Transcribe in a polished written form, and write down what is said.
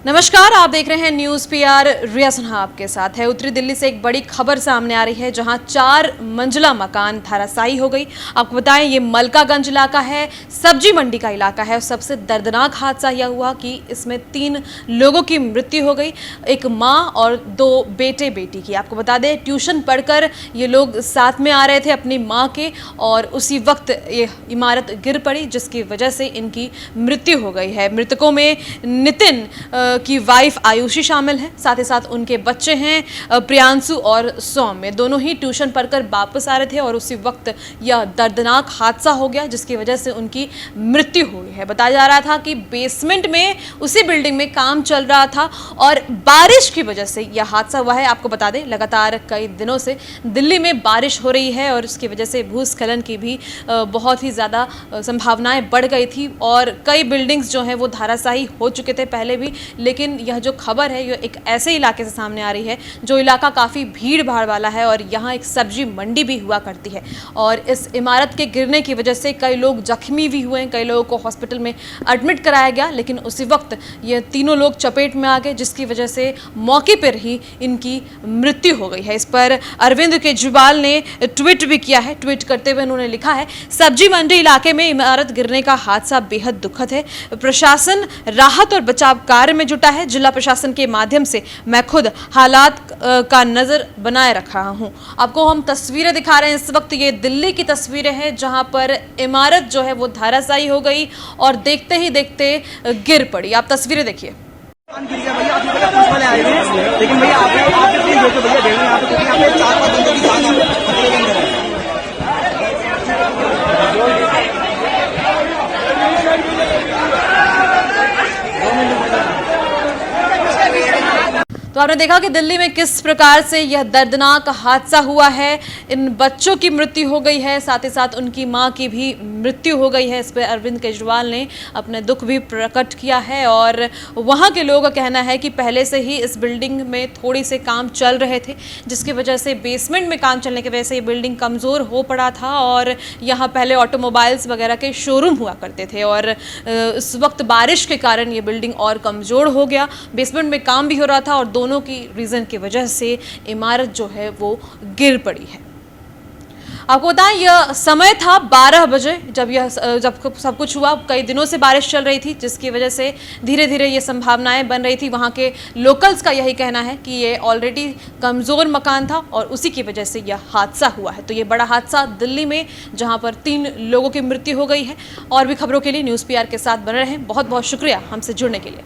नमस्कार, आप देख रहे हैं न्यूज पीआर। रिया सिन्हा आपके साथ है। उत्तरी दिल्ली से एक बड़ी खबर सामने आ रही है, जहां 4 मंजिला मकान धराशायी हो गई। आपको बताएं, ये मलकागंज इलाका है, सब्जी मंडी का इलाका है। और सबसे दर्दनाक हादसा यह हुआ कि इसमें 3 लोगों की मृत्यु हो गई, एक मां और 2 बेटे बेटी की। आपको बता दें, ट्यूशन पढ़कर ये लोग साथ में आ रहे थे अपनी माँ के, और उसी वक्त ये इमारत गिर पड़ी, जिसकी वजह से इनकी मृत्यु हो गई है। मृतकों में नितिन की वाइफ आयुषी शामिल है, साथ ही साथ उनके बच्चे हैं प्रियांशु और सौम्य। दोनों ही ट्यूशन पढ़कर वापस आ रहे थे और उसी वक्त यह दर्दनाक हादसा हो गया, जिसकी वजह से उनकी मृत्यु हुई है। बताया जा रहा था कि बेसमेंट में उसी बिल्डिंग में काम चल रहा था और बारिश की वजह से यह हादसा हुआ है। आपको बता दें, लगातार कई दिनों से दिल्ली में बारिश हो रही है और उसकी वजह से भूस्खलन की भी बहुत ही ज़्यादा संभावनाएं बढ़ गई थी और कई बिल्डिंग्स जो हैं वो धराशायी हो चुके थे पहले भी। लेकिन यह जो खबर है, यह एक ऐसे इलाके से सामने आ रही है जो इलाका काफ़ी भीड़ भाड़ वाला है और यहाँ एक सब्जी मंडी भी हुआ करती है। और इस इमारत के गिरने की वजह से कई लोग जख्मी भी हुए, कई लोगों को हॉस्पिटल में एडमिट कराया गया। लेकिन उसी वक्त ये तीनों लोग चपेट में आ गए, जिसकी वजह से मौके पर ही इनकी मृत्यु हो गई है। इस पर अरविंद केजरीवाल ने ट्वीट भी किया है। ट्वीट करते हुए उन्होंने लिखा है, सब्जी मंडी इलाके में इमारत गिरने का हादसा बेहद दुखद है। प्रशासन राहत और बचाव कार्य में जुटा है। जिला प्रशासन के माध्यम से मैं खुद हालात का नजर बनाए रख रहा हूं। आपको हम तस्वीरें दिखा रहे हैं इस वक्त। ये दिल्ली की तस्वीरें हैं, जहां पर इमारत जो है वो धराशायी हो गई और देखते ही देखते गिर पड़ी। आप तस्वीरें देखिए। लेकिन भैया आप प्लीज देखो भैया, देखो यहाँ पे 4-5 बंदों की जान खतरे के अंदर है। तो आपने देखा कि दिल्ली में किस प्रकार से यह दर्दनाक हादसा हुआ है। इन बच्चों की मृत्यु हो गई है, साथ ही साथ उनकी मां की भी मृत्यु हो गई है। इस पर अरविंद केजरीवाल ने अपने दुख भी प्रकट किया है और वहां के लोगों का कहना है कि पहले से ही इस बिल्डिंग में थोड़ी से काम चल रहे थे, जिसकी वजह से बेसमेंट में काम चलने की वजह से ये बिल्डिंग कमज़ोर हो पड़ा था और यहाँ पहले ऑटोमोबाइल्स वगैरह के शोरूम हुआ करते थे और इस वक्त बारिश के कारण ये बिल्डिंग और कमज़ोर हो गया। बेसमेंट में काम भी हो रहा था और दोनों की रीजन की वजह से इमारत जो है वो गिर पड़ी है। आपको बताएं, यह समय था 12 बजे जब सब कुछ हुआ। कई दिनों से बारिश चल रही थी, जिसकी वजह से धीरे धीरे ये संभावनाएं बन रही थी। वहाँ के लोकल्स का यही कहना है कि ये ऑलरेडी कमज़ोर मकान था और उसी की वजह से यह हादसा हुआ है। तो ये बड़ा हादसा दिल्ली में, जहाँ पर 3 लोगों की मृत्यु हो गई है। और भी खबरों के लिए न्यूज़ पीआर के साथ बने रहें। बहुत बहुत शुक्रिया हमसे जुड़ने के लिए।